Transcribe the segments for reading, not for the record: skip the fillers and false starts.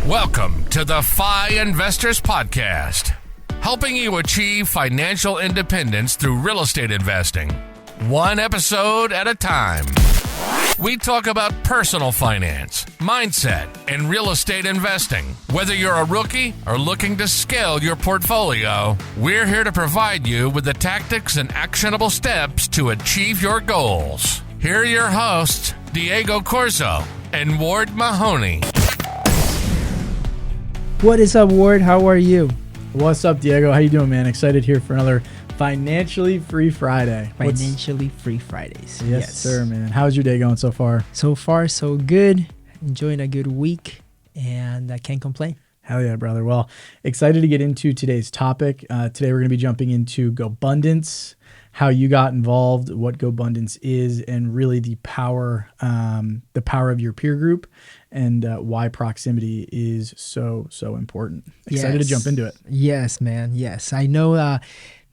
Welcome to the FI Investors Podcast, helping you achieve financial independence through real estate investing, one episode at a time. We talk about personal finance, mindset, and real estate investing. Whether you're a rookie or looking to scale your portfolio, we're here to provide you with the tactics and actionable steps to achieve your goals. Here are your hosts, Diego Corzo and Ward Mahoney. What is up, Ward? How are you? What's up, Diego? How you doing, man? Excited here for another Financially Free Friday. Financially Free Fridays. Yes, sir, man. How's your day going so far? So far, so good. Enjoying a good week, and I can't complain. Hell yeah, brother. Well, excited to get into today's topic. Today we're going to be jumping into GoBundance, how you got involved, what GoBundance is, and really the power of your peer group, and why proximity is so important. Excited to jump into it. Yes, man. Yes, I know.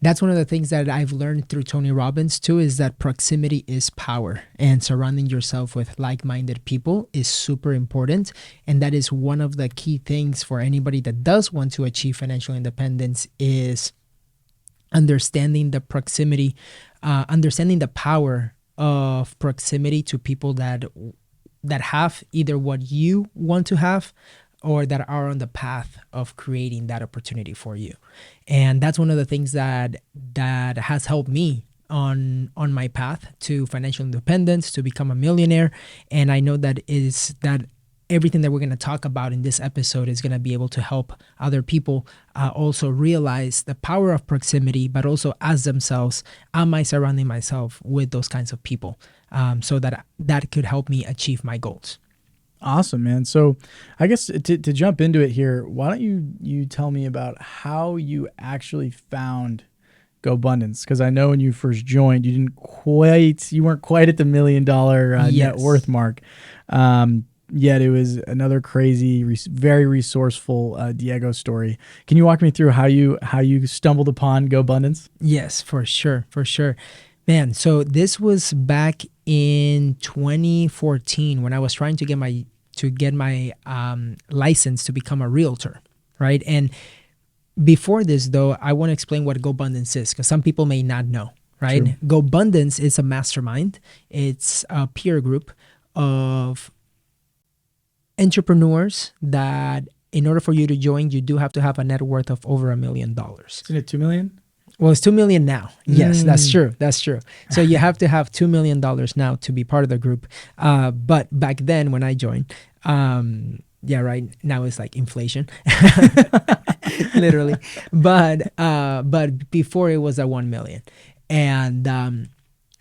That's one of the things that I've learned through Tony Robbins too, is that proximity is power, and surrounding yourself with like-minded people is super important. And that is one of the key things for anybody that does want to achieve financial independence, is understanding the proximity, understanding the power of proximity to people that have either what you want to have, or that are on the path of creating that opportunity for you. And that's one of the things that has helped me on my path to financial independence, to become a millionaire. And I know that everything that we're going to talk about in this episode is going to be able to help other people also realize the power of proximity, but also ask themselves, am I surrounding myself with those kinds of people? So that could help me achieve my goals. Awesome, man. So I guess to jump into it here, why don't you tell me about how you actually found GoBundance? Because I know when you first joined, you weren't quite at the $1 million net worth mark. Yet it was another crazy, very resourceful Diego story. Can you walk me through how you stumbled upon GoBundance? Yes, for sure. Man, so this was back in 2014 when I was trying to get my license to become a realtor, right? And before this, though, I want to explain what GoBundance is, because some people may not know, right? True. GoBundance is a mastermind. It's a peer group of entrepreneurs that, in order for you to join, you do have to have a net worth of over $1 million. Isn't it $2 million? Well, it's $2 million now. Yes, that's true. So you have to have $2 million now to be part of the group. But back then when I joined, right now it's like inflation, literally. But before it was a 1 million, and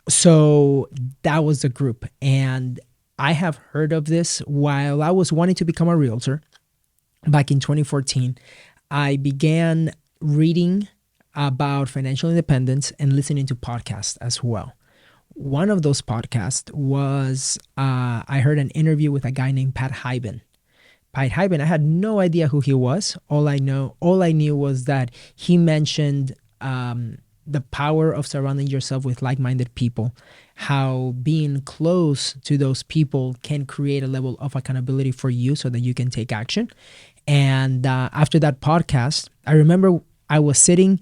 so that was the group. And I have heard of this while I was wanting to become a realtor. Back in 2014, I began reading about financial independence and listening to podcasts as well. One of those podcasts was, I heard an interview with a guy named Pat Hyben. Pat Hyben, I had no idea who he was. All I knew was that he mentioned the power of surrounding yourself with like-minded people, how being close to those people can create a level of accountability for you so that you can take action. And after that podcast, I remember I was sitting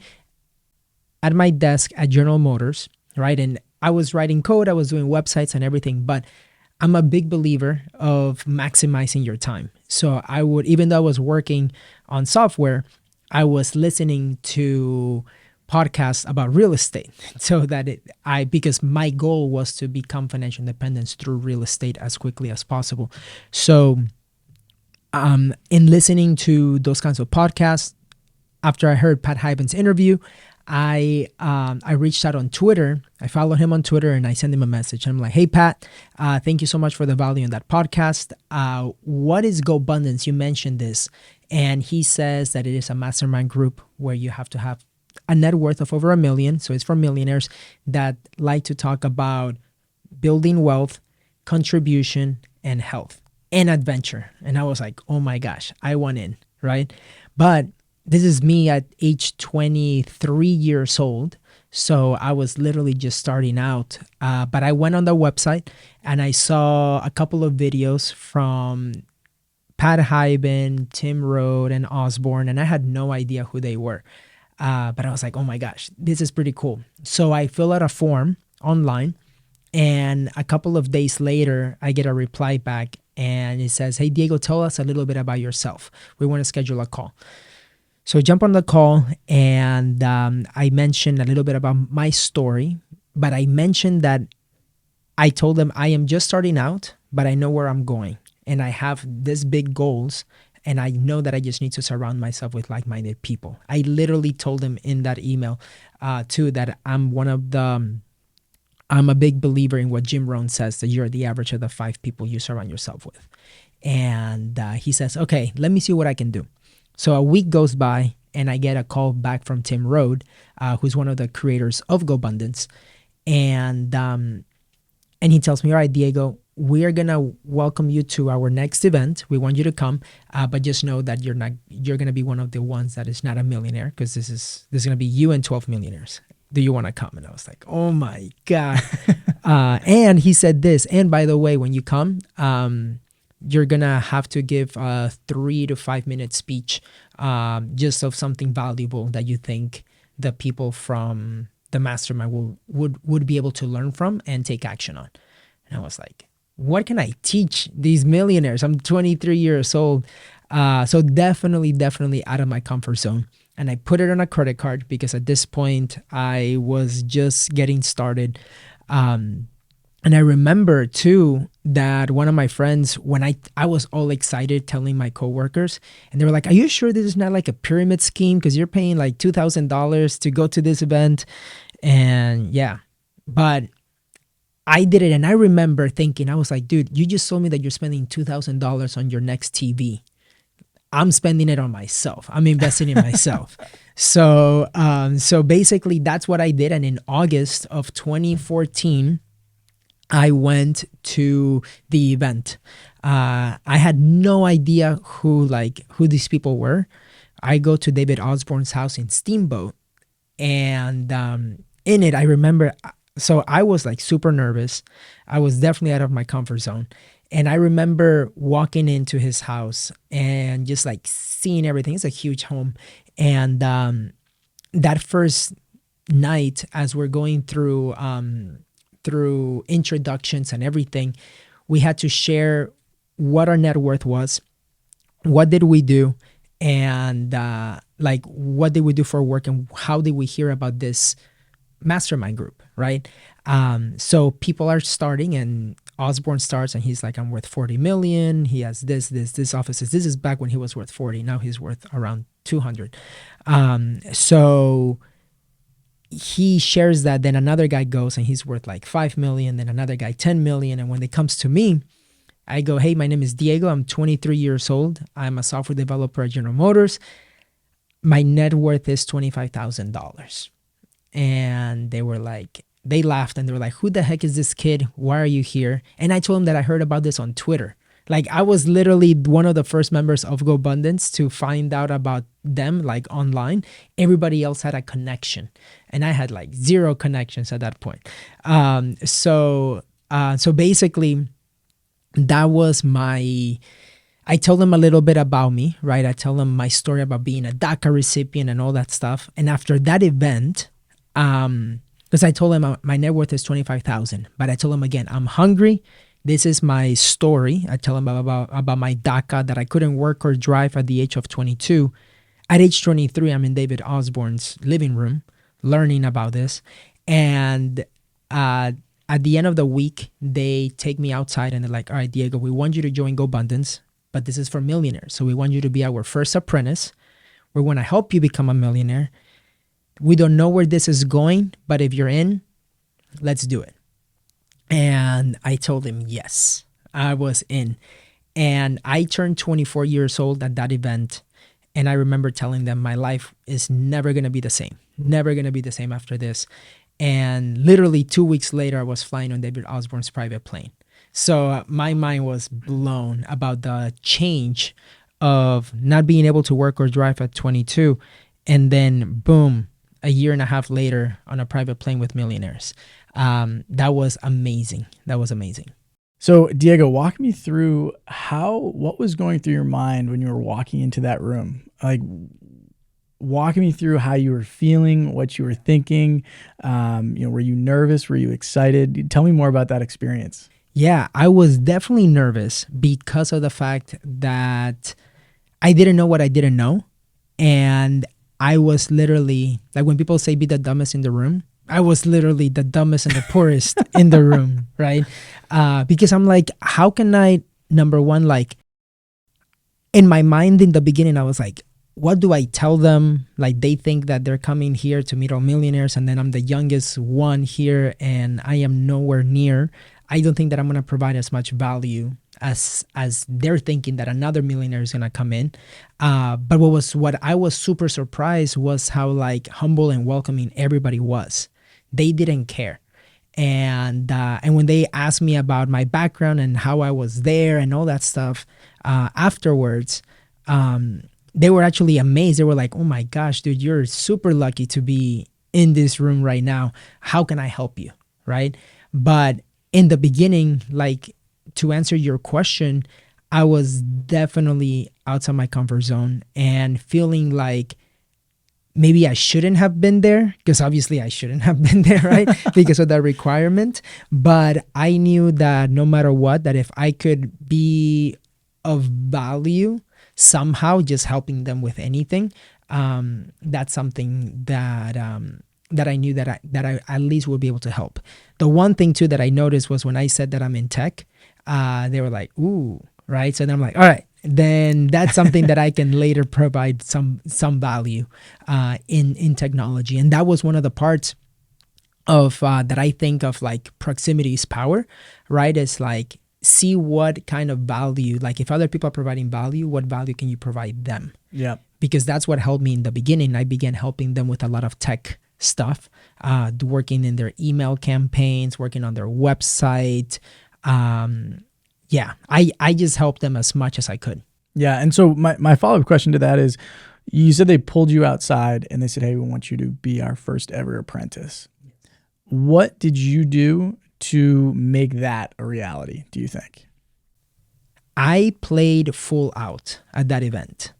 at my desk at General Motors, right? And I was writing code, I was doing websites and everything, but I'm a big believer of maximizing your time. So I would, even though I was working on software, I was listening to podcasts about real estate, so that because my goal was to become financial independent through real estate as quickly as possible. So in listening to those kinds of podcasts, after I heard Pat Hyben's interview, I reached out on Twitter. I followed him on Twitter and I sent him a message. I'm like, hey, Pat, thank you so much for the value in that podcast. What is GoBundance? You mentioned this. And he says that it is a mastermind group where you have to have a net worth of over $1 million. So it's for millionaires that like to talk about building wealth, contribution, and health and adventure. And I was like, oh my gosh, I want in, right? But this is me at age 23 years old. So I was literally just starting out. But I went on the website and I saw a couple of videos from Pat Hyben, Tim Rode, and Osborne, and I had no idea who they were. But I was like, oh my gosh, this is pretty cool. So I fill out a form online, and a couple of days later, I get a reply back, and it says, hey, Diego, tell us a little bit about yourself. We want to schedule a call. So I jump on the call, and I mentioned a little bit about my story, but I mentioned that I told them I am just starting out, but I know where I'm going, and I have these big goals, and I know that I just need to surround myself with like-minded people. I literally told them in that email too that I'm a big believer in what Jim Rohn says, that you're the average of the 5 people you surround yourself with. And he says, okay, let me see what I can do. So a week goes by, and I get a call back from Tim Rode, who's one of the creators of GoBundance. And he tells me, all right, Diego, we are going to welcome you to our next event. We want you to come, but just know that you're going to be one of the ones that is not a millionaire, because this is going to be you and 12 millionaires. Do you want to come? And I was like, oh my God. And he said this, and by the way, when you come, you're going to have to give a 3 to 5 minute speech just of something valuable that you think the people from the mastermind would be able to learn from and take action on. And I was like, what can I teach these millionaires? I'm 23 years old. So definitely out of my comfort zone. And I put it on a credit card, because at this point I was just getting started. And I remember too that one of my friends, when I was all excited telling my coworkers, and they were like, are you sure this is not like a pyramid scheme? Because you're paying like $2,000 to go to this event. And yeah, but I did it. And I remember thinking, I was like, dude, you just told me that you're spending $2,000 on your next TV. I'm spending it on myself. I'm investing in myself. So basically that's what I did. And in August of 2014, I went to the event. I had no idea who these people were. I go to David Osborne's house in Steamboat, and in it, I remember, so I was like super nervous. I was definitely out of my comfort zone. And I remember walking into his house and just like seeing everything. It's a huge home. And that first night, as we're going through introductions and everything, we had to share what our net worth was, what did we do, and what did we do for work, and how did we hear about this mastermind group, right? So people are starting, and Osborne starts, and he's like, I'm worth 40 million. He has this offices. This is back when he was worth 40. Now he's worth around 200. So he shares that. Then another guy goes, and he's worth like 5 million. Then another guy 10 million. And when it comes to me, I go, hey, my name is Diego. I'm 23 years old. I'm a software developer at General Motors. My net worth is $25,000. And they were like, they laughed, and they were like, who the heck is this kid? Why are you here? And I told them that I heard about this on Twitter. Like, I was literally one of the first members of GoBundance to find out about them, like, online. Everybody else had a connection, and I had like 0 connections at that point. So basically, that was I told them a little bit about me, right? I tell them my story about being a DACA recipient and all that stuff. And after that event, because I told him my net worth is $25,000, but I told him again, I'm hungry. This is my story. I tell him about my DACA, that I couldn't work or drive at the age of 22. At age 23, I'm in David Osborne's living room learning about this. And at the end of the week, they take me outside, and they're like, all right, Diego, we want you to join GoBundance, but this is for millionaires. So we want you to be our first apprentice. We want to help you become a millionaire. We don't know where this is going, but if you're in, let's do it. And I told him, yes, I was in. And I turned 24 years old at that event. And I remember telling them my life is never going to be the same. Never going to be the same after this. And literally 2 weeks later, I was flying on David Osborne's private plane. So my mind was blown about the change of not being able to work or drive at 22. And then boom, a year and a half later on a private plane with millionaires. That was amazing. So Diego, walk me through what was going through your mind when you were walking into that room? Like, walk me through how you were feeling, what you were thinking. Were you nervous? Were you excited? Tell me more about that experience. Yeah, I was definitely nervous because of the fact that I didn't know what I didn't know. And I was literally, like when people say be the dumbest in the room, I was literally the dumbest and the poorest in the room, right? Because I'm like, how can I, number one, like in my mind in the beginning, I was like, what do I tell them? Like they think that they're coming here to meet all millionaires and then I'm the youngest one here and I am nowhere near. I don't think that I'm going to provide as much value as they're thinking that another millionaire is going to come in. But what I was super surprised was how like humble and welcoming everybody was. They didn't care. And when they asked me about my background and how I was there and all that stuff afterwards, they were actually amazed. They were like, oh my gosh, dude, you're super lucky to be in this room right now. How can I help you? Right. But in the beginning, like to answer your question, I was definitely outside my comfort zone and feeling like maybe I shouldn't have been there because obviously I shouldn't have been there, right? Because of that requirement. But I knew that no matter what, that if I could be of value somehow, just helping them with anything, that's something that I knew that I at least would be able to help. The one thing too that I noticed was when I said that I'm in tech, they were like, ooh, right? So then I'm like, all right, then that's something that I can later provide some value in technology. And that was one of the parts of that I think of like proximity is power, right? It's like, see what kind of value, like if other people are providing value, what value can you provide them? Yeah. Because that's what helped me in the beginning. I began helping them with a lot of tech stuff, working in their email campaigns, working on their website. I just helped them as much as I could. Yeah. And so my follow-up question to that is, you said they pulled you outside and they said, hey, we want you to be our first ever apprentice. What did you do to make that a reality, do you think? I played full out at that event.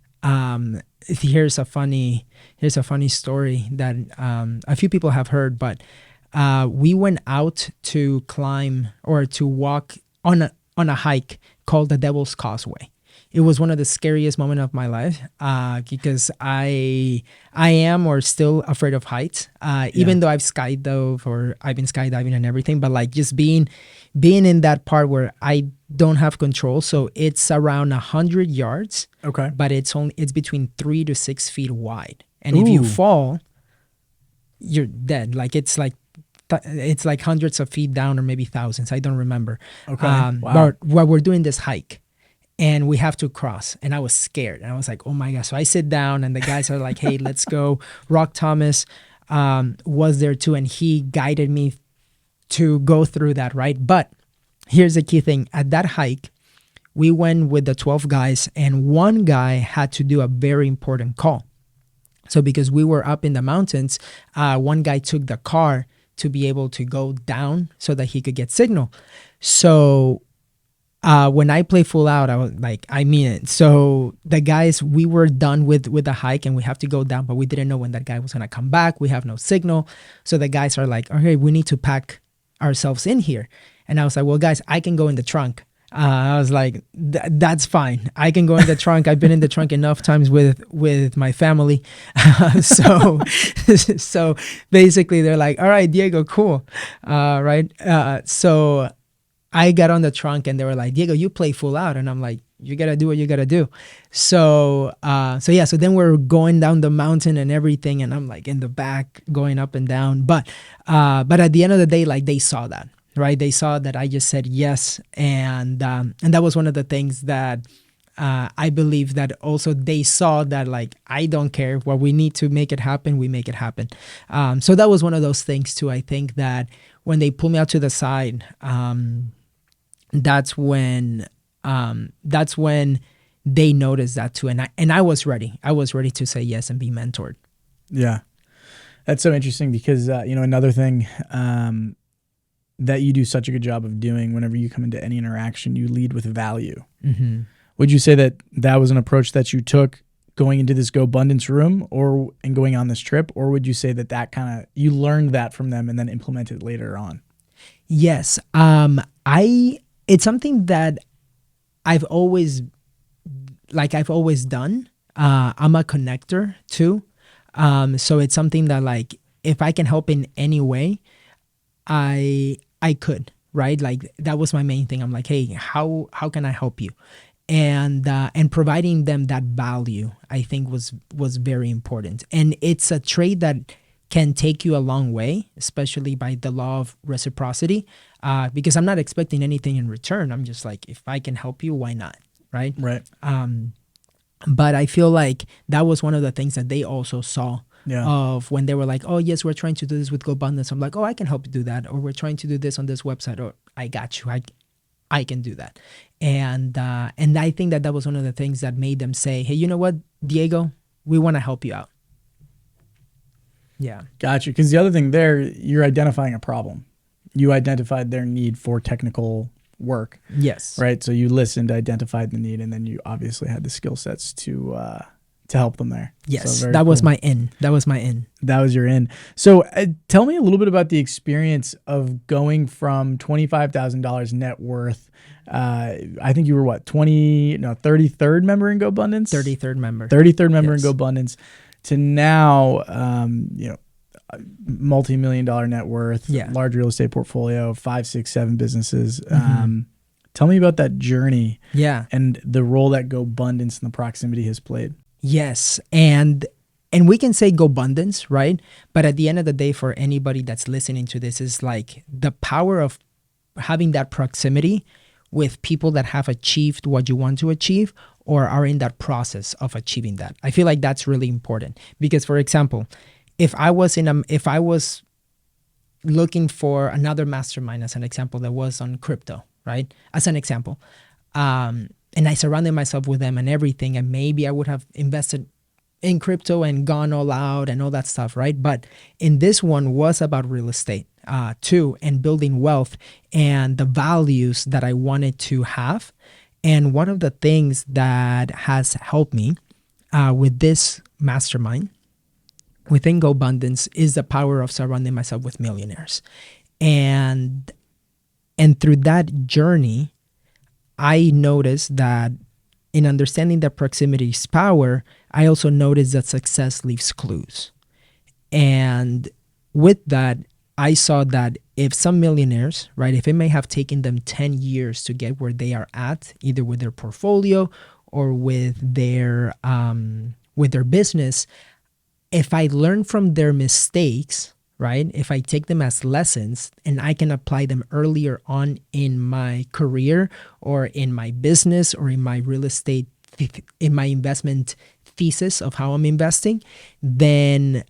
Here's a funny story that a few people have heard, but we went out to climb or to walk on a hike called the Devil's Causeway. It was one of the scariest moments of my life because I am or still afraid of heights, even though I've skydove or I've been skydiving and everything. But like just being in that part where I don't have control. So it's around 100 yards. Okay. But it's between 3 to 6 feet wide. And if you fall, you're dead. Like it's like hundreds of feet down or maybe thousands. I don't remember. Okay. Wow. But while we're doing this hike, and we have to cross. And I was scared. And I was like, oh my gosh. So I sit down and the guys are like, hey, let's go. Rock Thomas was there too. And he guided me to go through that, right? But here's the key thing. At that hike, we went with the 12 guys and one guy had to do a very important call. So because we were up in the mountains, one guy took the car to be able to go down so that he could get signal. So when I play full out, I was like, I mean it. So the guys, we were done with the hike and we have to go down, but we didn't know when that guy was going to come back. We have no signal. So the guys are like, okay, we need to pack ourselves in here. And I was like, well, guys, I can go in the trunk. I was like, that's fine. I can go in the trunk. I've been in the trunk enough times with my family. So basically they're like, all right, Diego, cool. Right. So I got on the trunk and they were like, Diego, you play full out. And I'm like, you got to do what you got to do. So then we're going down the mountain and everything. And I'm like in the back going up and down. But at the end of the day, like they saw that, right? They saw that I just said yes. And that was one of the things that I believe that also they saw that like, I don't care what we need to make it happen. We make it happen. So that was one of those things too. I think that when they pull me out to the side, that's when they noticed that too. And I was ready. I was ready to say yes and be mentored. Yeah. That's so interesting because, another thing, that you do such a good job of doing whenever you come into any interaction. You lead with value. Mm-hmm. Would you say that that was an approach that you took going into this GoBundance room and going on this trip? Or would you say that kind of, you learned that from them and then implemented later on? Yes. It's something that I've always done. I'm a connector too. So it's something that, like, if I can help in any way, I could, right? Like, that was my main thing. I'm like, hey, how can I help you? And providing them that value, I think was very important. And it's a trait that can take you a long way, especially by the law of reciprocity, because I'm not expecting anything in return. I'm just like, if I can help you, why not? Right. Right. But I feel like that was one of the things that they also saw. Yeah. Of when they were like, oh, yes, we're trying to do this with GoBundance. I'm like, oh, I can help you do that. Or we're trying to do this on this website. Or I got you. I can do that. And I think that was one of the things that made them say, hey, you know what, Diego, we want to help you out. Yeah. Gotcha. Because the other thing there, you're identifying a problem. You identified their need for technical work. Yes. Right. So you listened, identified the need, and then you obviously had the skill sets to help them there. Yes. So that was my in. That was my in. That was your in. So tell me a little bit about the experience of going from $25,000 net worth. I think you were 33rd member in GoBundance? 33rd member. 33rd member Yes. in GoBundance to now, multi-million-dollar net worth, large real estate portfolio, 5, 6, 7 businesses. Mm-hmm. Tell me about that journey. Yeah. And the role that GoBundance and the proximity has played. Yes. And we can say GoBundance, right? But at the end of the day, for anybody that's listening to this, is like the power of having that proximity with people that have achieved what you want to achieve or are in that process of achieving that. I feel like that's really important because, for example, if I was looking for another mastermind, as an example, that was on crypto, right? As an example, and I surrounded myself with them and everything, and maybe I would have invested in crypto and gone all out and all that stuff, right? But in this one was about real estate too, and building wealth and the values that I wanted to have. And one of the things that has helped me with this mastermind within GoBundance is the power of surrounding myself with millionaires. And through that journey, I noticed that in understanding that proximity is power, I also noticed that success leaves clues. And with that, I saw that if some millionaires, right, if it may have taken them 10 years to get where they are at, either with their portfolio or with their business, if I learn from their mistakes, right, if I take them as lessons and I can apply them earlier on in my career or in my business or in my real estate, in my investment thesis of how I'm investing, then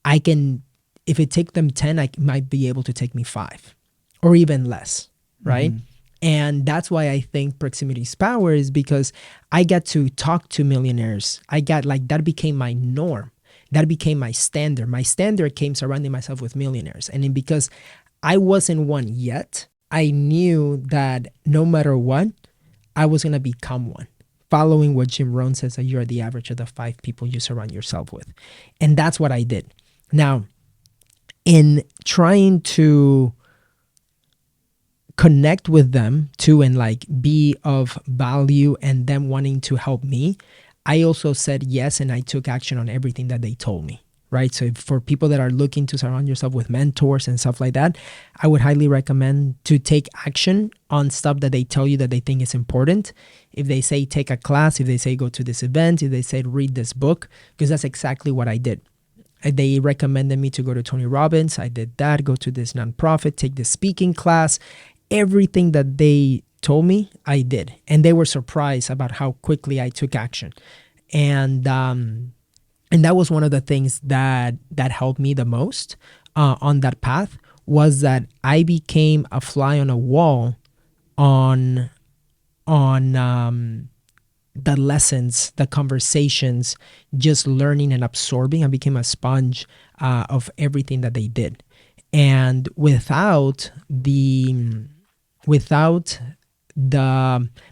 I can, if it take them 10, I might be able to take me 5 or even less, right? Mm-hmm. And that's why I think proximity is power, is because I got to talk to millionaires. I got, like, that became my norm. That became my standard. My standard came surrounding myself with millionaires. And then because I wasn't one yet, I knew that no matter what, I was going to become one. Following what Jim Rohn says, that you're the average of the 5 people you surround yourself with. And that's what I did. Now, in trying to connect with them too and like be of value and them wanting to help me, I also said yes and I took action on everything that they told me, right? So for people that are looking to surround yourself with mentors and stuff like that, I would highly recommend to take action on stuff that they tell you that they think is important. If they say take a class, if they say go to this event, if they say read this book, because that's exactly what I did. They recommended me to go to Tony Robbins. I did that, go to this nonprofit, take this speaking class. Everything that they told me, I did. And they were surprised about how quickly I took action. And that was one of the things that helped me the most on that path, was that I became a fly on a wall on the lessons, the conversations, just learning and absorbing. I became a sponge of everything that they did. And without the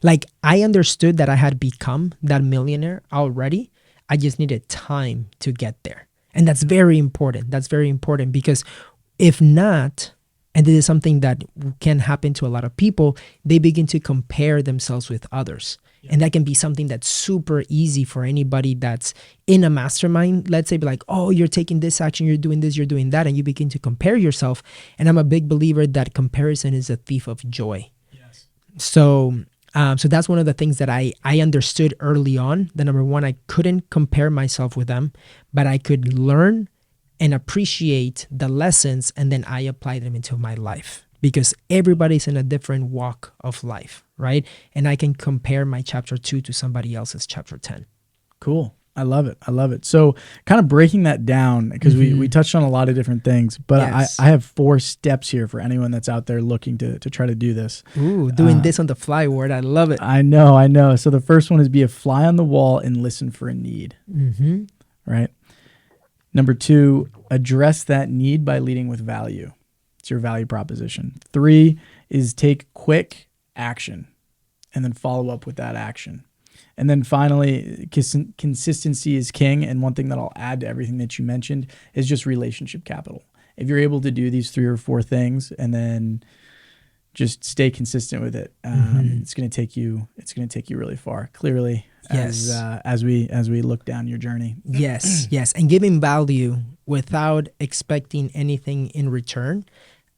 like, I understood that I had become that millionaire already. I just needed time to get there. And that's very important. That's very important, because if not, and this is something that can happen to a lot of people, they begin to compare themselves with others. Yeah. And that can be something that's super easy for anybody that's in a mastermind. Let's say, be like, oh, you're taking this action, you're doing this, you're doing that, and you begin to compare yourself. And I'm a big believer that comparison is a thief of joy. Yes. So that's one of the things that I understood early on. The number one, I couldn't compare myself with them, but I could learn and appreciate the lessons, and then I apply them into my life, because everybody's in a different walk of life, right? And I can compare my chapter 2 to somebody else's chapter 10. Cool. I love it. I love it. So kind of breaking that down, because we touched on a lot of different things, but yes. I have 4 steps here for anyone that's out there looking to try to do this. Ooh, doing this on the fly, Ward. I love it. I know. So the first one is be a fly on the wall and listen for a need. Mm-hmm. Right? Number 2, address that need by leading with value. It's your value proposition. 3 is take quick action and then follow up with that action. And then finally, consistency is king. And one thing that I'll add to everything that you mentioned is just relationship capital. If you're able to do these 3 or 4 things and then just stay consistent with it, it's going to take you really far. Clearly, yes. As we look down your journey. Yes, and giving value without expecting anything in return,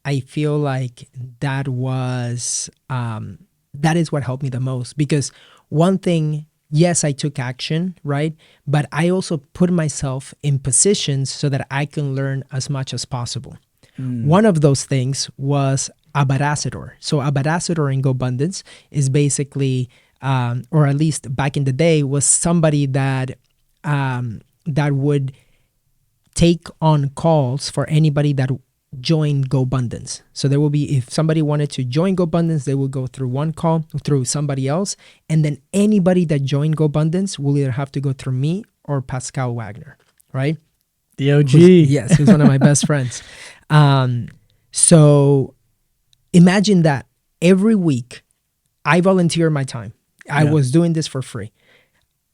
I feel like that is what helped me the most. Because one thing, yes, I took action, right? But I also put myself in positions so that I can learn as much as possible. One of those things was ambassador. So ambassador in GoBundance is basically, or at least back in the day, was somebody that would take on calls for anybody that joined GoBundance. So there will be, if somebody wanted to join GoBundance, they will go through one call through somebody else, and then anybody that joined GoBundance will either have to go through me or Pascal Wagner, right? The OG. Who's one of my best friends. So imagine that every week I volunteer my time. I was doing this for free.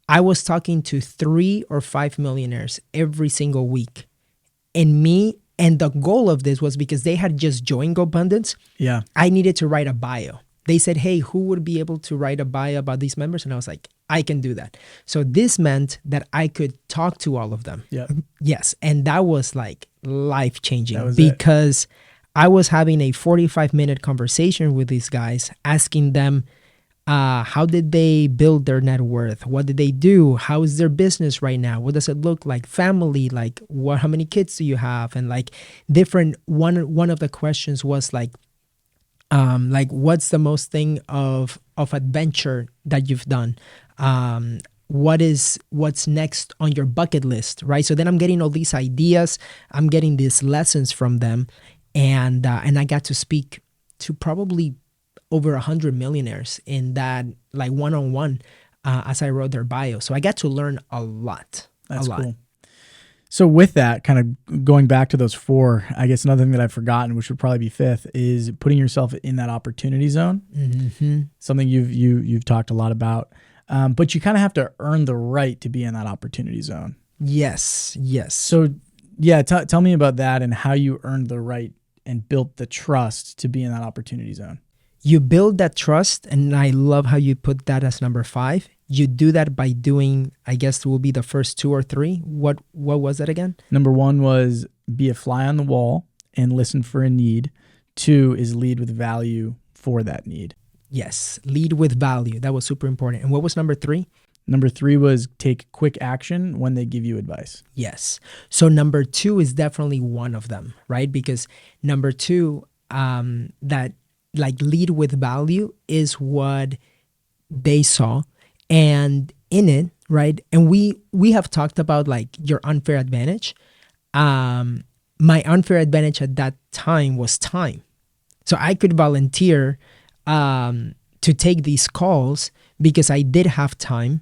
I was talking to 3 or 5 millionaires every single week. And the goal of this was because they had just joined GoBundance. Yeah. I needed to write a bio. They said, hey, who would be able to write a bio about these members? And I was like, I can do that. So this meant that I could talk to all of them. Yeah. Yes. And that was like life-changing, because I was having a 45-minute conversation with these guys, asking them, how did they build their net worth? What did they do? How is their business right now? What does it look like? Family, like how many kids do you have? And like different, one of the questions was like what's the most thing of adventure that you've done? What's next on your bucket list, right? So then I'm getting all these ideas, I'm getting these lessons from them, and I got to speak to probably over 100 millionaires in that, like, one-on-one, as I wrote their bio. So I got to learn a lot. That's cool. So with that, kind of going back to those 4, I guess another thing that I've forgotten, which would probably be 5th, is putting yourself in that opportunity zone. Mm-hmm. Something you've talked a lot about, but you kind of have to earn the right to be in that opportunity zone. Yes. So yeah, tell me about that and how you earned the right and built the trust to be in that opportunity zone. You build that trust, and I love how you put that as number 5. You do that by doing, I guess it will be the first 2 or 3. What was that again? Number 1 was be a fly on the wall and listen for a need. 2 is lead with value for that need. Yes, lead with value. That was super important. And what was number 3? Number 3 was take quick action when they give you advice. Yes. So number 2 is definitely one of them, right? Because number 2, that like lead with value is what they saw. And in it, right? And we have talked about like your unfair advantage. My unfair advantage at that time was time. So I could volunteer to take these calls because I did have time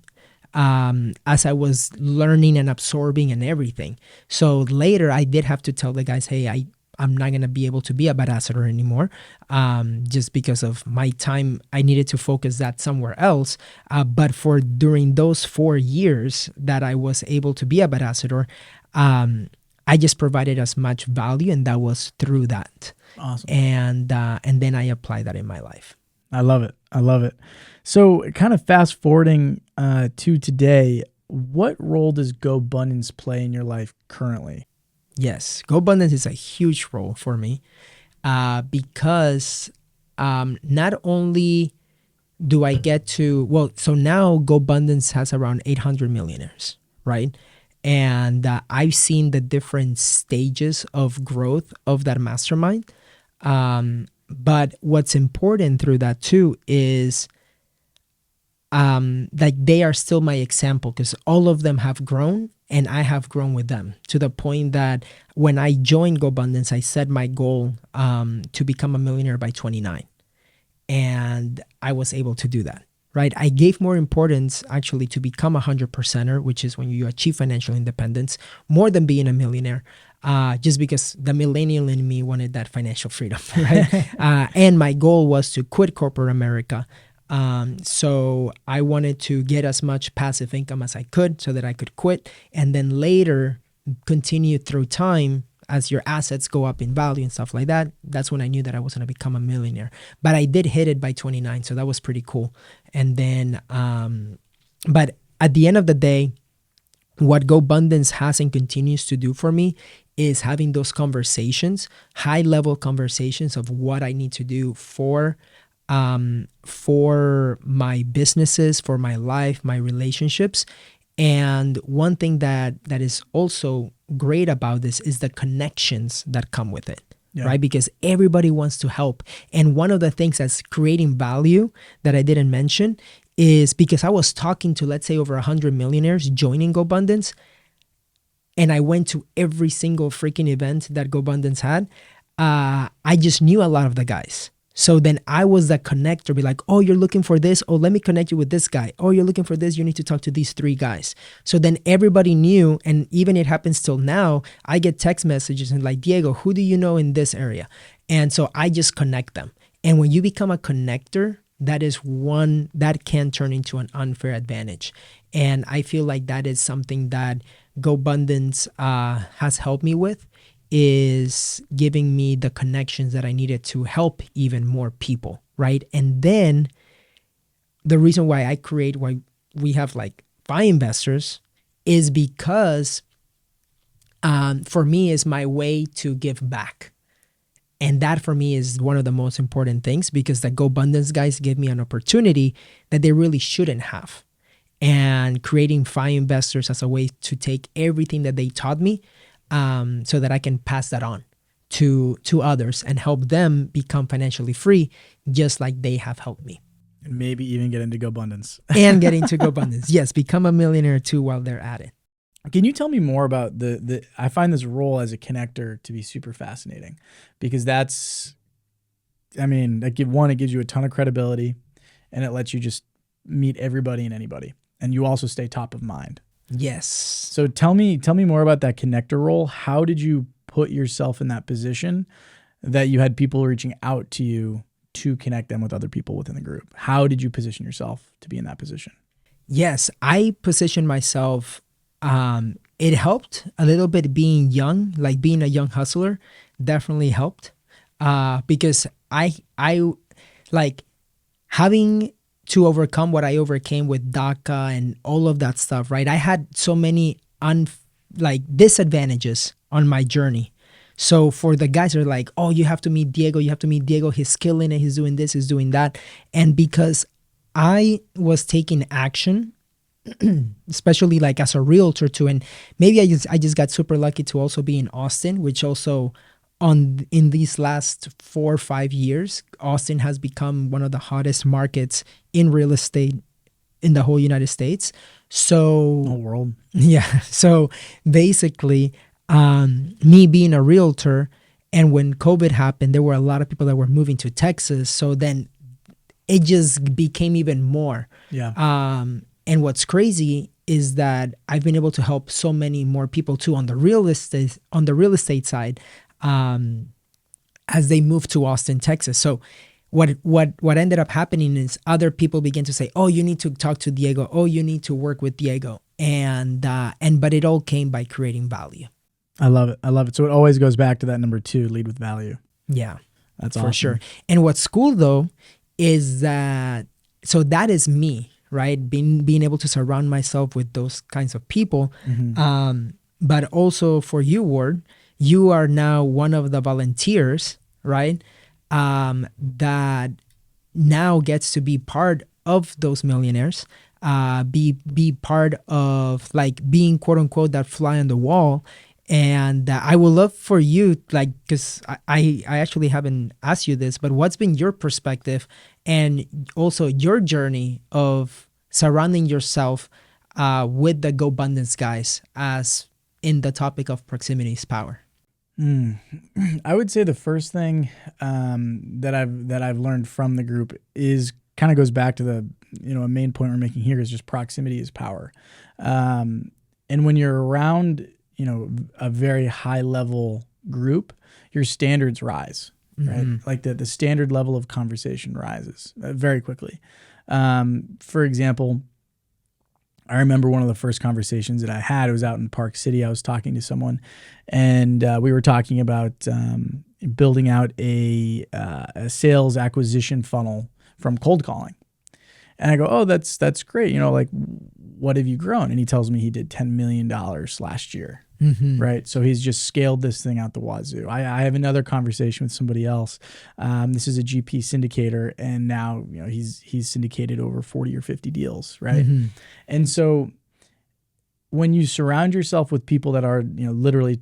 as I was learning and absorbing and everything. So later I did have to tell the guys, hey, I'm not going to be able to be a ambassador anymore, just because of my time. I needed to focus that somewhere else. But for during those 4 years that I was able to be a ambassador, I just provided as much value, and that was through that. Awesome. And then I applied that in my life. I love it. I love it. So kind of fast forwarding to today, what role does GoBundance play in your life currently? Yes, GoBundance is a huge role for me, because not only do I get to, so now GoBundance has around 800 millionaires, right? And I've seen the different stages of growth of that mastermind. But what's important through that too is like they are still my example, because all of them have grown and I have grown with them, to the point that when I joined GoBundance, I set my goal to become a millionaire by 29. And I was able to do that, right? I gave more importance actually to become a 100%er, which is when you achieve financial independence, more than being a millionaire. Just because the millennial in me wanted that financial freedom, right? And my goal was to quit corporate America. So I wanted to get as much passive income as I could so that I could quit, and then later continue through time as your assets go up in value and stuff like that. That's when I knew that I was going to become a millionaire. But I did hit it by 29, so that was pretty cool. And then, but at the end of the day, what GoBundance has and continues to do for me is having those conversations, high-level conversations of what I need to do for my businesses, for my life, my relationships. And one thing that is also great about this is the connections that come with it, right? Because everybody wants to help. And one of the things that's creating value that I didn't mention is because I was talking to, let's say, over 100 millionaires joining GoBundance, and I went to every single freaking event that GoBundance had. I just knew a lot of the guys. So then I was the connector, be like, oh, you're looking for this? Oh, let me connect you with this guy. Oh, you're looking for this? You need to talk to these 3 guys. So then everybody knew, and even it happens till now, I get text messages and like, Diego, who do you know in this area? And so I just connect them. And when you become a connector, that is one that can turn into an unfair advantage. And I feel like that is something that GoBundance has helped me with, is giving me the connections that I needed to help even more people, right? And then the reason why we have like FI investors is because for me is my way to give back. And that for me is one of the most important things, because the GoBundance guys give me an opportunity that they really shouldn't have. And creating FI investors as a way to take everything that they taught me, so that I can pass that on to others and help them become financially free, just like they have helped me. And maybe even get into GoBundance. And get into GoBundance. Yes, become a millionaire too while they're at it. Can you tell me more about I find this role as a connector to be super fascinating, because it gives you a ton of credibility, and it lets you just meet everybody and anybody. And you also stay top of mind. Yes. So tell me more about that connector role. How did you put yourself in that position that you had people reaching out to you to connect them with other people within the group? How did you position yourself to be in that position? Yes, I positioned myself. It helped a little bit being young, like being a young hustler definitely helped, because I like having to overcome what I overcame with DACA and all of that stuff, right? I had so many disadvantages on my journey. So for the guys that are like, oh, you have to meet Diego, he's killing it, he's doing this, he's doing that. And because I was taking action, especially like as a realtor too, and maybe I just got super lucky to also be in Austin, which also in these last 4 or 5 years, Austin has become one of the hottest markets in real estate in the whole United States. So whole world. Yeah. So basically, me being a realtor, and when COVID happened, there were a lot of people that were moving to Texas. So then it just became even more. Yeah. And what's crazy is that I've been able to help so many more people too on the real estate side. as they moved to Austin, Texas. So what ended up happening is other people began to say, oh, you need to talk to Diego. Oh, you need to work with Diego. But it all came by creating value. I love it. I love it. So it always goes back to that number 2, lead with value. Yeah, that's for awesome. sure. And what's cool though is that, so that is me, right? Being able to surround myself with those kinds of people. But also for you, Ward, you are now one of the volunteers, right? That now gets to be part of those millionaires, be part of like being quote unquote that fly on the wall. And I would love for you, like, because I actually haven't asked you this, but what's been your perspective and also your journey of surrounding yourself with the GoBundance guys as in the topic of proximity is power? I would say the first thing that I've learned from the group is kind of goes back to the, a main point we're making here is just proximity is power. And when you're around, a very high level group, your standards rise, right? Like the standard level of conversation rises very quickly. For example, I remember one of the first conversations that I had, it was out in Park City. I was talking to someone and we were talking about building out a sales acquisition funnel from cold calling. And I go, oh, that's great. Like, what have you grown? And he tells me he did $10 million last year. Right. So he's just scaled this thing out the wazoo. I have another conversation with somebody else. This is a GP syndicator. And now, he's syndicated over 40 or 50 deals. Right. And so when you surround yourself with people that are, literally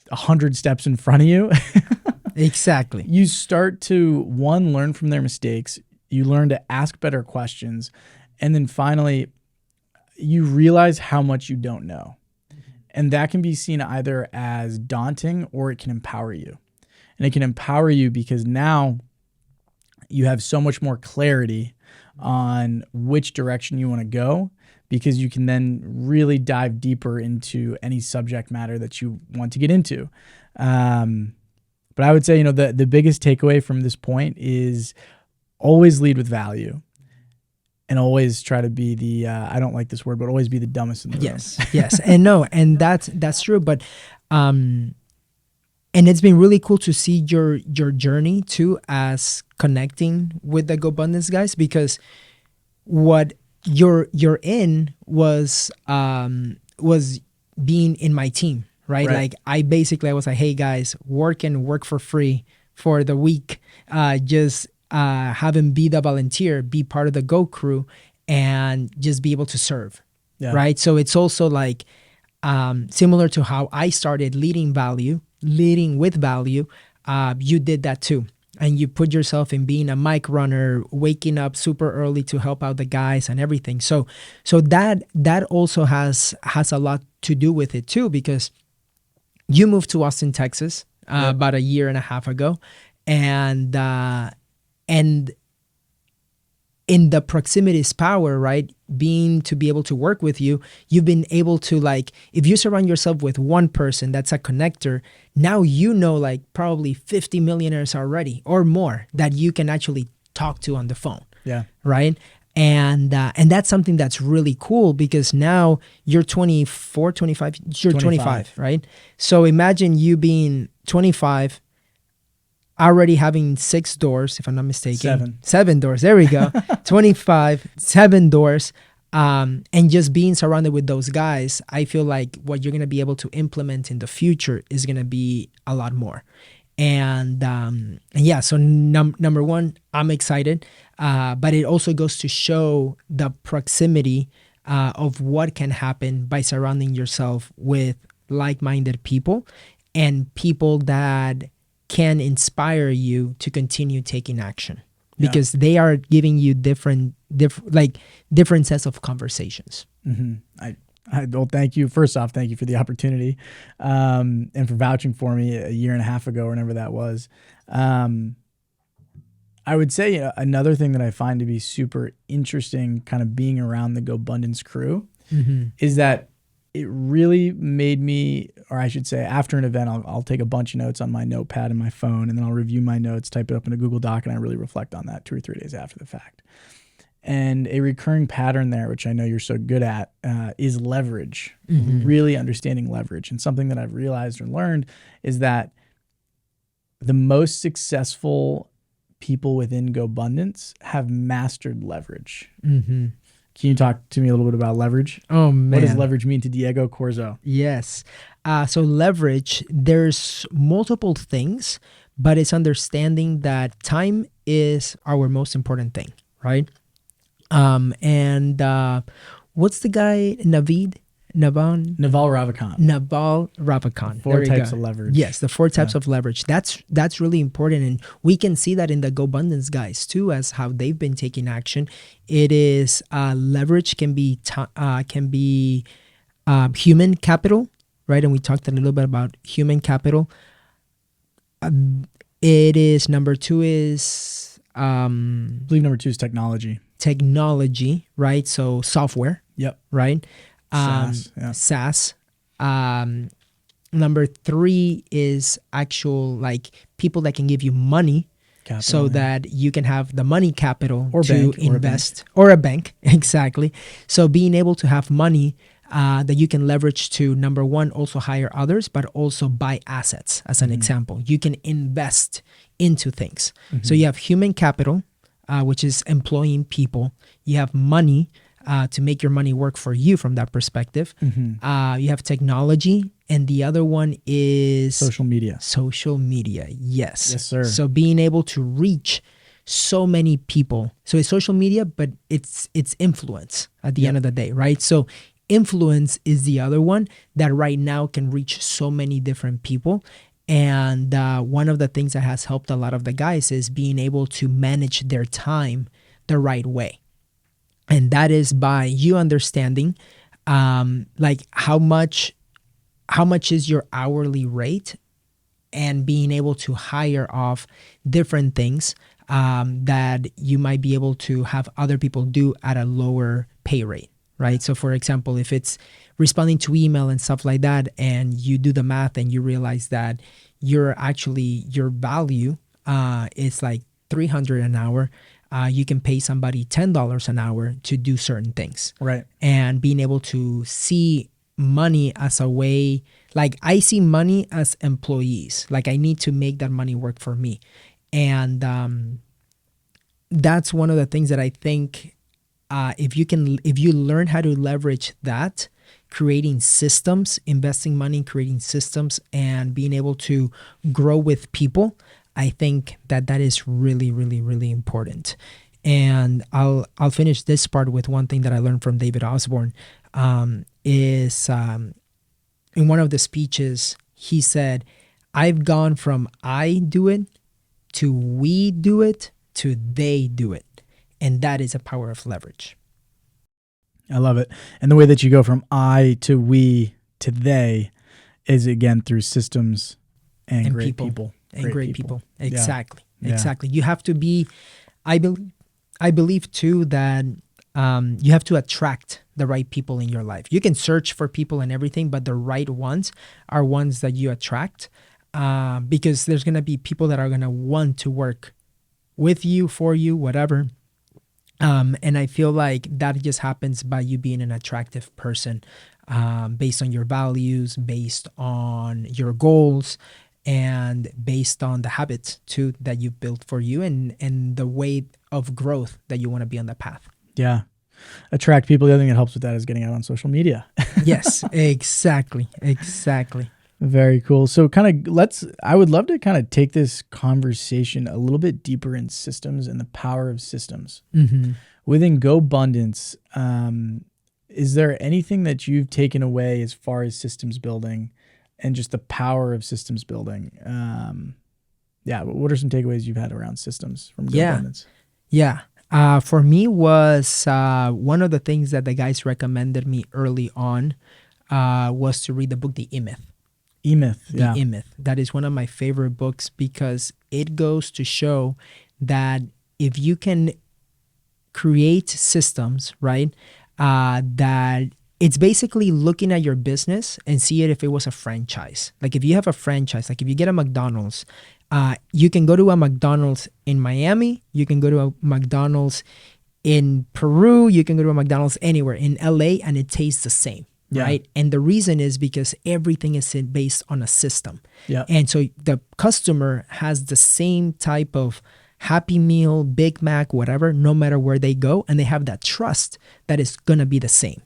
100 steps in front of you, exactly, you start to learn from their mistakes. You learn to ask better questions. And then finally, you realize how much you don't know. And that can be seen either as daunting or it can empower you. And it can empower you because now you have so much more clarity on which direction you want to go, because you can then really dive deeper into any subject matter that you want to get into. But I would say, the biggest takeaway from this point is always lead with value. And always try to be the, I don't like this word, but always be the dumbest in the room. Yes. And no, and that's true. But, and it's been really cool to see your journey too, as connecting with the GoBundance guys, because what you're in was being in my team, right? Like I was like, hey guys, work for free for the week. Have him be the volunteer, be part of the Go crew, and just be able to serve, right? So it's also like similar to how I started leading with value. You did that too, and you put yourself in being a mic runner, waking up super early to help out the guys and everything. So that also has a lot to do with it too, because you moved to Austin, Texas, about a year and a half ago, and in the proximity's power, right? To be able to work with you, you've been able to, like, if you surround yourself with one person that's a connector, now like probably 50 millionaires already or more that you can actually talk to on the phone. Yeah. Right. And that's something that's really cool, because now you're 24, 25, you're 25, right? So imagine you being 25, already having 6 doors, if I'm not mistaken. 7 doors. There we go. 25, 7 doors. And just being surrounded with those guys, I feel like what you're going to be able to implement in the future is going to be a lot more. And yeah, so number one, I'm excited. But it also goes to show the proximity of what can happen by surrounding yourself with like-minded people and people that can inspire you to continue taking action, because they are giving you different sets of conversations. Well, thank you. First off, thank you for the opportunity, and for vouching for me a year and a half ago, whenever that was. I would say, another thing that I find to be super interesting, kind of being around the GoBundance crew, is that it really made me or I should say after an event, I'll take a bunch of notes on my notepad and my phone, and then I'll review my notes, type it up in a Google Doc, and I really reflect on that 2 or 3 days after the fact. And a recurring pattern there, which I know you're so good at, is leverage, really understanding leverage. And something that I've realized or learned is that the most successful people within GoBundance have mastered leverage. Can you talk to me a little bit about leverage? Oh, man. What does leverage mean to Diego Corzo? Yes. So leverage, there's multiple things, but it's understanding that time is our most important thing, right? What's the guy, Naval Ravikant. 4 types of leverage. Yes, the 4 types of leverage. That's really important, and we can see that in the GoBundance guys too, as how they've been taking action. It is leverage can be human capital, right? And we talked a little bit about human capital. It is number 2 is I believe number 2 is technology. Technology, right? So software. Yep. Right. SaaS. Yeah. SaaS. Number 3 is actual like people that can give you money, capital, so that you can have the money capital or to invest, or a bank. Exactly. So being able to have money that you can leverage to, number 1, also hire others, but also buy assets. As an example, you can invest into things. So you have human capital, which is employing people. You have money to make your money work for you from that perspective. You have technology, and the other one is social media. Social media, yes. Yes, sir. So being able to reach so many people. So it's social media, but it's influence at the end of the day, right? So influence is the other one that right now can reach so many different people. And one of the things that has helped a lot of the guys is being able to manage their time the right way. And that is by you understanding like how much is your hourly rate, and being able to hire off different things that you might be able to have other people do at a lower pay rate, right? So for example, if it's responding to email and stuff like that, and you do the math and you realize that your value is like $300 an hour, you can pay somebody $10 an hour to do certain things. Right. And being able to see money as a way, like I see money as employees, like I need to make that money work for me. And that's one of the things that I think if you learn how to leverage that, creating systems, investing money in creating systems, and being able to grow with people, I think that is really, really, really important. And I'll finish this part with one thing that I learned from David Osborne. Is in one of the speeches, he said, I've gone from I do it to we do it to they do it. And that is a power of leverage. I love it. And the way that you go from I to we to they is, again, through systems and great people. And great people. Exactly. Yeah. Exactly. You have to be, I believe too, that you have to attract the right people in your life. You can search for people and everything, but the right ones are ones that you attract, because there's going to be people that are going to want to work with you, for you, whatever. And I feel like that just happens by you being an attractive person, based on your values, based on your goals, and based on the habits too that you've built for you, and the way of growth that you want to be on the path. Yeah. Attract people. The other thing that helps with that is getting out on social media. Yes, exactly. Very cool. So I would love to kind of take this conversation a little bit deeper in systems and the power of systems. Within GoBundance, is there anything that you've taken away as far as systems building and just the power of systems building? What are some takeaways you've had around systems from GoBundance? Yeah. For me was one of the things that the guys recommended me early on was to read the book, The E-Myth. E-Myth. That is one of my favorite books, because it goes to show that if you can create systems, right, that it's basically looking at your business and see it if it was a franchise. Like if you have a franchise, like if you get a McDonald's, you can go to a McDonald's in Miami, you can go to a McDonald's in Peru, you can go to a McDonald's anywhere in LA, and it tastes the same, right? And the reason is because everything is based on a system. Yeah. And so the customer has the same type of Happy Meal, Big Mac, whatever, no matter where they go, and they have that trust that it's gonna be the same.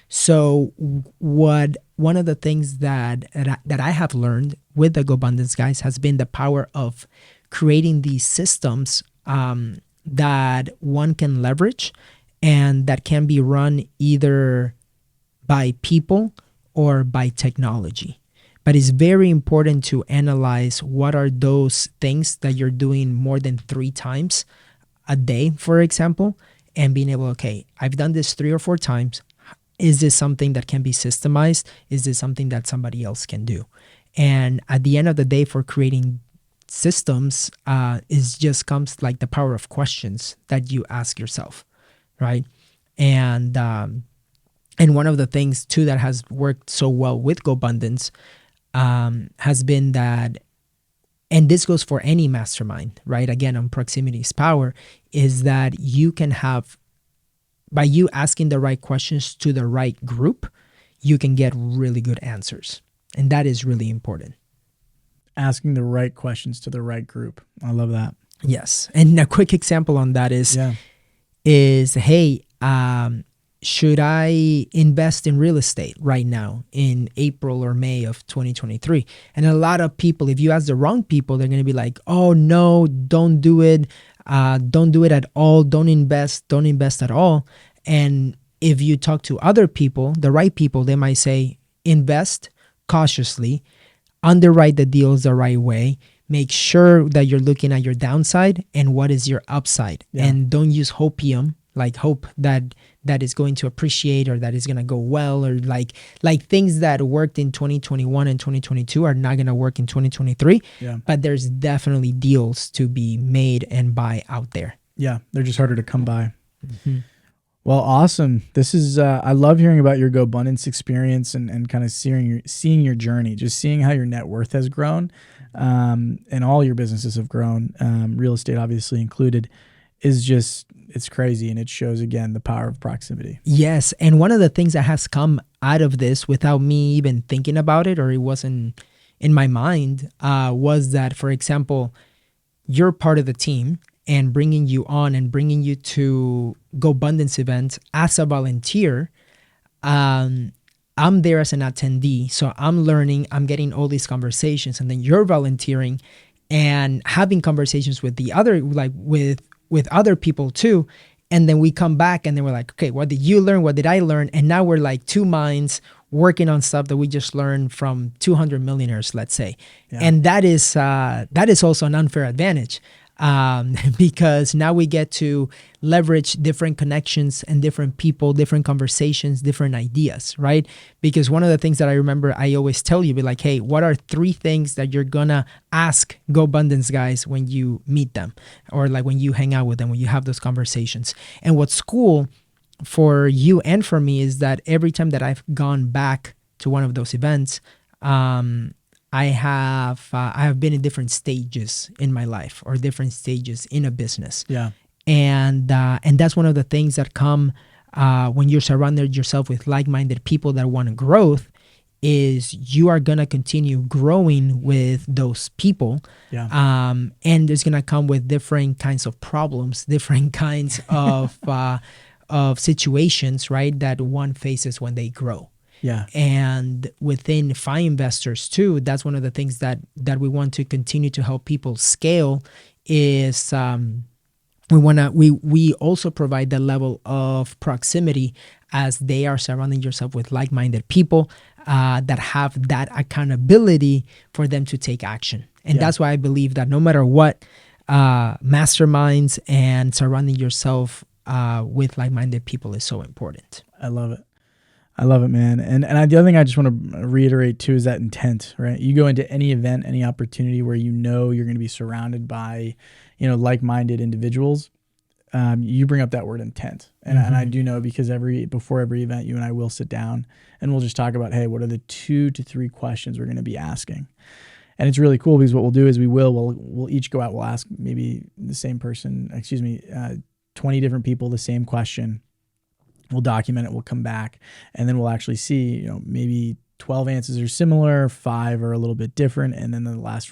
So one of the things that I have learned with the GoBundance guys has been the power of creating these systems that one can leverage and that can be run either by people or by technology. But it's very important to analyze what are those things that you're doing more than 3 times a day, for example, and being able, okay, I've done this 3 or 4 times. Is this something that can be systemized? Is this something that somebody else can do? And at the end of the day, for creating systems, is just comes like the power of questions that you ask yourself, right? And one of the things too that has worked so well with GoBundance has been that, and this goes for any mastermind, right? Again, on proximity is power, is that you can have, by you asking the right questions to the right group, you can get really good answers. And that is really important. Asking the right questions to the right group. I love that. Yes. And a quick example on that is, hey, should I invest in real estate right now in April or May of 2023? And a lot of people, if you ask the wrong people, they're going to be like, oh no, don't do it. Don't do it at all. Don't invest at all. And if you talk to other people, the right people, they might say, invest cautiously, underwrite the deals the right way, make sure that you're looking at your downside and what is your upside. Yeah. And don't use hopium, like hope that is going to appreciate or that is going to go well, or like things that worked in 2021 and 2022 are not going to work in 2023. Yeah. But there's definitely deals to be made and buy out there. Yeah, they're just harder to come by. Mm-hmm. Well, awesome. This is I love hearing about your GoBundance experience and kind of seeing your journey, just seeing how your net worth has grown, and all your businesses have grown, real estate obviously included, is just, it's crazy. And it shows, again, the power of proximity. Yes. And one of the things that has come out of this without me even thinking about it, or it wasn't in my mind, was that, for example, you're part of the team, and bringing you on and bringing you to GoBundance events as a volunteer, I'm there as an attendee. So I'm learning, I'm getting all these conversations, and then you're volunteering and having conversations with the other, like with other people too. And then we come back and then we're like, okay, what did you learn? What did I learn? And now we're like 2 minds working on stuff that we just learned from 200 millionaires, let's say. Yeah. And that is also an unfair advantage. Because now we get to leverage different connections and different people, different conversations, different ideas, right? Because one of the things that I remember, I always tell you, be like, hey, what are 3 things that you're gonna ask GoBundance guys when you meet them, or like when you hang out with them, when you have those conversations? And what's cool for you and for me is that every time that I've gone back to one of those events, I have been in different stages in my life, or different stages in a business. Yeah. And that's one of the things that come when you're surrounded yourself with like-minded people that want growth, is you are going to continue growing with those people. Yeah. And there's going to come with different kinds of problems, different kinds of situations, right, that one faces when they grow. Yeah. And within FI investors too, that's one of the things that we want to continue to help people scale is we also provide the level of proximity as they are surrounding yourself with like-minded people that have that accountability for them to take action. And that's why I believe that no matter what, masterminds and surrounding yourself with like-minded people is so important. I love it. I love it, man. And the other thing I just want to reiterate too is that intent, right? You go into any event, any opportunity where you know you're going to be surrounded by, like-minded individuals. you bring up that word intent. And I do know, because before every event, you and I will sit down and we'll just talk about, hey, what are the 2 to 3 questions we're going to be asking? And it's really cool, because what we'll do is we'll each go out, we'll ask maybe the same person, 20 different people the same question. We'll document it, we'll come back, and then we'll actually see, maybe 12 answers are similar, 5 are a little bit different, and then the last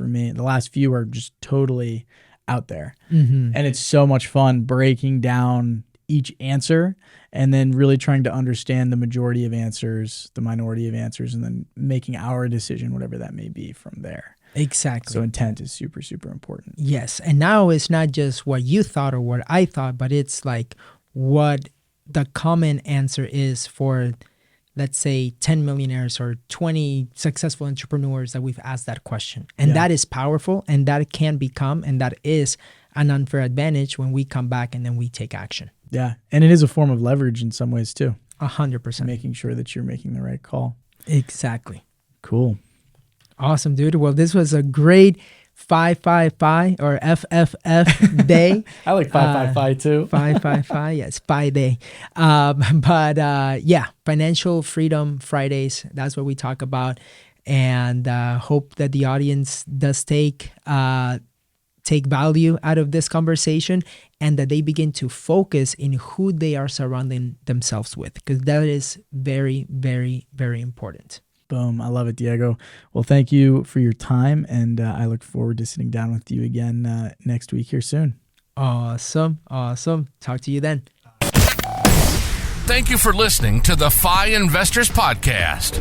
few are just totally out there. And it's so much fun breaking down each answer and then really trying to understand the majority of answers, the minority of answers, and then making our decision, whatever that may be, from there. Exactly. So intent is super, super important. Yes. And now it's not just what you thought or what I thought, but it's like what the common answer is for, let's say, 10 millionaires or 20 successful entrepreneurs that we've asked that question. And that is powerful, and that can become, and that is an unfair advantage when we come back and then we take action. Yeah. And it is a form of leverage in some ways too. 100%. Making sure that you're making the right call. Exactly. Cool. Awesome, dude. Well, this was a great 555 or FFF day. I like 555 too. 555, yes, Spy Day. Financial Freedom Fridays. That's what we talk about, and hope that the audience does take value out of this conversation, and that they begin to focus in who they are surrounding themselves with, because that is very, very, very important. Boom. I love it, Diego. Well, thank you for your time, and I look forward to sitting down with you again next week here soon. Awesome. Talk to you then. Thank you for listening to the FI Investors Podcast.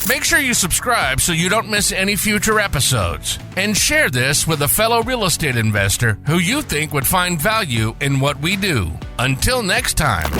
Make sure you subscribe so you don't miss any future episodes. And share this with a fellow real estate investor who you think would find value in what we do. Until next time.